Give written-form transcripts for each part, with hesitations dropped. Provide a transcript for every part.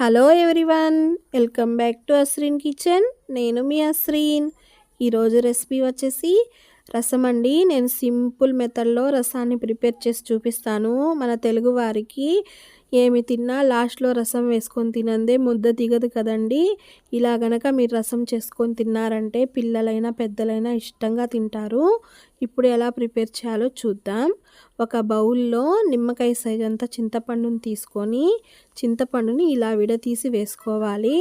Hello everyone, welcome back to Asreen kitchen. నేను మీ అస్రీన్. ఈరోజు recipe వచ్చేసి రసం అండి. నేను సింపుల్ మెథడ్లో రసాన్ని ప్రిపేర్ చేసి చూపిస్తాను. మన తెలుగు వారికి ఏమి తిన్నా లాస్ట్లో రసం వేసుకొని తినందే ముద్ద దిగదు కదండి. ఇలా గనక మీరు రసం చేసుకొని తిన్నారంటే పిల్లలైనా పెద్దలైనా ఇష్టంగా తింటారు. ఇప్పుడు ఎలా ప్రిపేర్ చేయాలో చూద్దాం. ఒక బౌల్లో నిమ్మకాయ సైజ్ అంతా చింతపండుని తీసుకొని చింతపండుని ఇలా విడతీసి వేసుకోవాలి.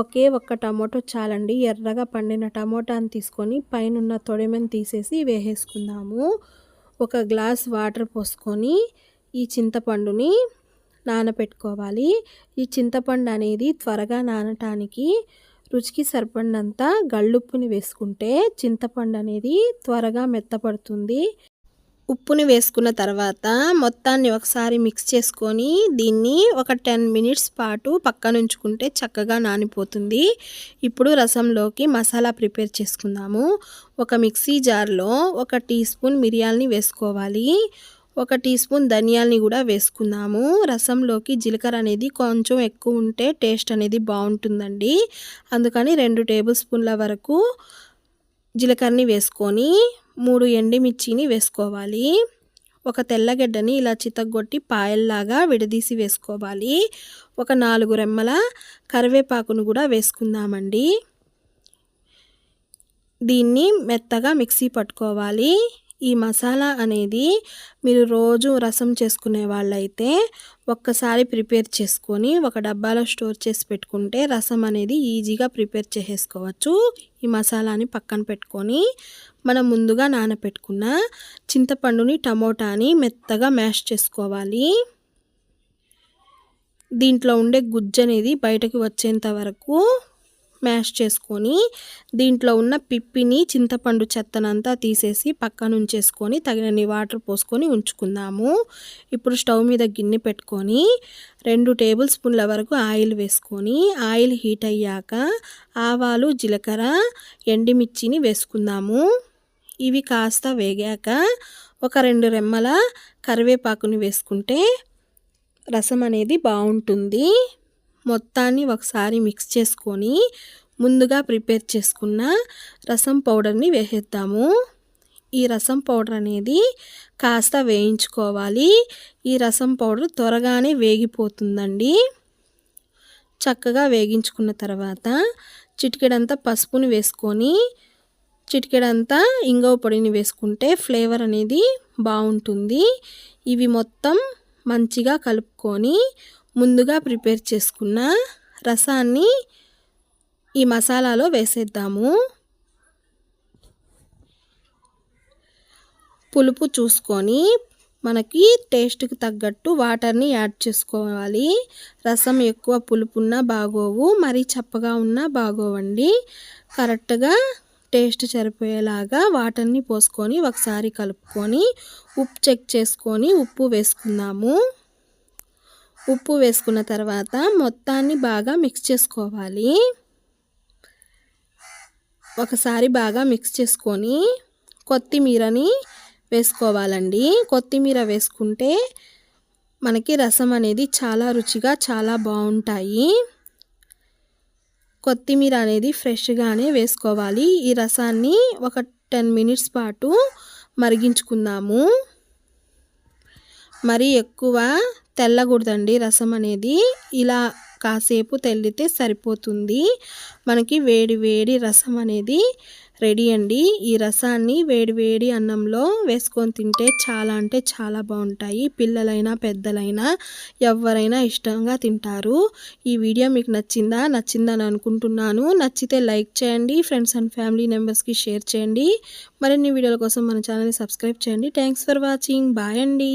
ఒక్క టమోటో చాలండి. ఎర్రగా పండిన టమోటాని తీసుకొని పైనున్న తొడిమెని తీసేసి వేసేసుకుందాము. ఒక గ్లాస్ వాటర్ పోసుకొని ఈ చింతపండుని నానబెట్టుకోవాలి. ఈ చింతపండు అనేది త్వరగా నానటానికి రుచికి సరిపడినంత గళ్ళుప్పుని వేసుకుంటే చింతపండు అనేది త్వరగా మెత్తపడుతుంది. ఉప్పుని వేసుకున్న తర్వాత మొత్తాన్ని ఒకసారి మిక్స్ చేసుకొని దీన్ని ఒక 10 మినిట్స్ పాటు పక్కన ఉంచుకుంటే చక్కగా నానిపోతుంది. ఇప్పుడు రసంలోకి మసాలా ప్రిపేర్ చేసుకుందాము. ఒక మిక్సీ జార్లో 1 టీ స్పూన్ మిరియాలని వేసుకోవాలి. 1 టీ స్పూన్ ధనియాలని కూడా వేసుకుందాము. రసంలోకి జీలకర్ర అనేది కొంచెం ఎక్కువ ఉంటే టేస్ట్ అనేది బాగుంటుందండి. అందుకని 2 టేబుల్ స్పూన్ల వరకు జీలకర్రని వేసుకొని 3 ఎండుమిర్చిని వేసుకోవాలి. ఒక తెల్లగడ్డని ఇలా చితగ్గొట్టి పాయల్లాగా విడదీసి వేసుకోవాలి. ఒక 4 రెమ్మల కరివేపాకును కూడా వేసుకుందామండి. దీన్ని మెత్తగా మిక్సీ పట్టుకోవాలి. ఈ మసాలా అనేది మీరు రోజు రసం చేసుకునే వాళ్ళైతే ఒక్కసారి ప్రిపేర్ చేసుకొని ఒక డబ్బాలో స్టోర్ చేసి పెట్టుకుంటే రసం అనేది ఈజీగా ప్రిపేర్ చేసేసుకోవచ్చు. ఈ మసాలాని పక్కన పెట్టుకొని మనం ముందుగా నానబెట్టుకున్న చింతపండుని టమోటాని మెత్తగా మ్యాష్ చేసుకోవాలి. దీంట్లో ఉండే గుజ్జు అనేది బయటకు వచ్చేంత వరకు మ్యాష్ చేసుకొని దీంట్లో ఉన్న పిప్పిని చింతపండు చెత్తనంతా తీసేసి పక్కన ఉంచేసుకొని తగినన్ని వాటర్ పోసుకొని ఉంచుకుందాము. ఇప్పుడు స్టవ్ మీద గిన్నె పెట్టుకొని 2 టేబుల్ స్పూన్ల వరకు ఆయిల్ వేసుకొని ఆయిల్ హీట్ అయ్యాక ఆవాలు, జీలకర్ర, ఎండుమిర్చిని వేసుకుందాము. ఇవి కాస్త వేగాక ఒక 2 రెమ్మల కరివేపాకుని వేసుకుంటే రసం అనేది బాగుంటుంది. మొత్తాన్ని ఒకసారి మిక్స్ చేసుకొని ముందుగా ప్రిపేర్ చేసుకున్న రసం పౌడర్ని వేసేద్దాము. ఈ రసం పౌడర్ అనేది కాస్త వేయించుకోవాలి. ఈ రసం పౌడర్ త్వరగానే వేగిపోతుందండి. చక్కగా వేగించుకున్న తర్వాత చిటికెడంతా పసుపుని వేసుకొని చిటికెడంతా ఇంగువ పొడిని వేసుకుంటే ఫ్లేవర్ అనేది బాగుంటుంది. ఇవి మొత్తం మంచిగా కలుపుకొని ముందుగా ప్రిపేర్ చేసుకున్న రసాన్ని ఈ మసాలాలో వేసేద్దాము. పులుపు చూసుకొని మనకి టేస్ట్కి తగ్గట్టు వాటర్ని యాడ్ చేసుకోవాలి. రసం ఎక్కువ పులుపున్నా బాగోవు, మరీ చప్పగా ఉన్నా బాగోవండి. కరెక్ట్గా టేస్ట్ సరిపోయేలాగా వాటర్ని పోసుకొని ఒకసారి కలుపుకొని ఉప్పు చెక్ చేసుకొని ఉప్పు వేసుకుందాము. ఉప్పు వేసుకున్న తర్వాత మొత్తాన్ని బాగా మిక్స్ చేసుకోవాలి. ఒకసారి బాగా మిక్స్ చేసుకొని కొత్తిమీరని వేసుకోవాలండి. కొత్తిమీర వేసుకుంటే మనకి రసం అనేది చాలా రుచిగా చాలా బాగుంటాయి. కొత్తిమీర అనేది ఫ్రెష్గానే వేసుకోవాలి. ఈ రసాన్ని ఒక 10 మినిట్స్ పాటు మరిగించుకుందాము. మరి ఎక్కువ తెల్లకూడదండి రసం అనేది. ఇలా కాసేపు తెల్లితే సరిపోతుంది. మనకి వేడి వేడి రసం అనేది రెడీ అండి. ఈ రసాన్ని వేడి వేడి అన్నంలో వేసుకొని తింటే చాలా అంటే చాలా బాగుంటాయి. పిల్లలైనా పెద్దలైనా ఎవరైనా ఇష్టంగా తింటారు. ఈ వీడియో మీకు నచ్చిందని అనుకుంటున్నాను. నచ్చితే లైక్ చేయండి. ఫ్రెండ్స్ అండ్ ఫ్యామిలీ మెంబర్స్కి షేర్ చేయండి. మరిన్ని వీడియోల కోసం మన ఛానల్ని సబ్స్క్రైబ్ చేయండి. Thanks for watching. బాయ్ అండి.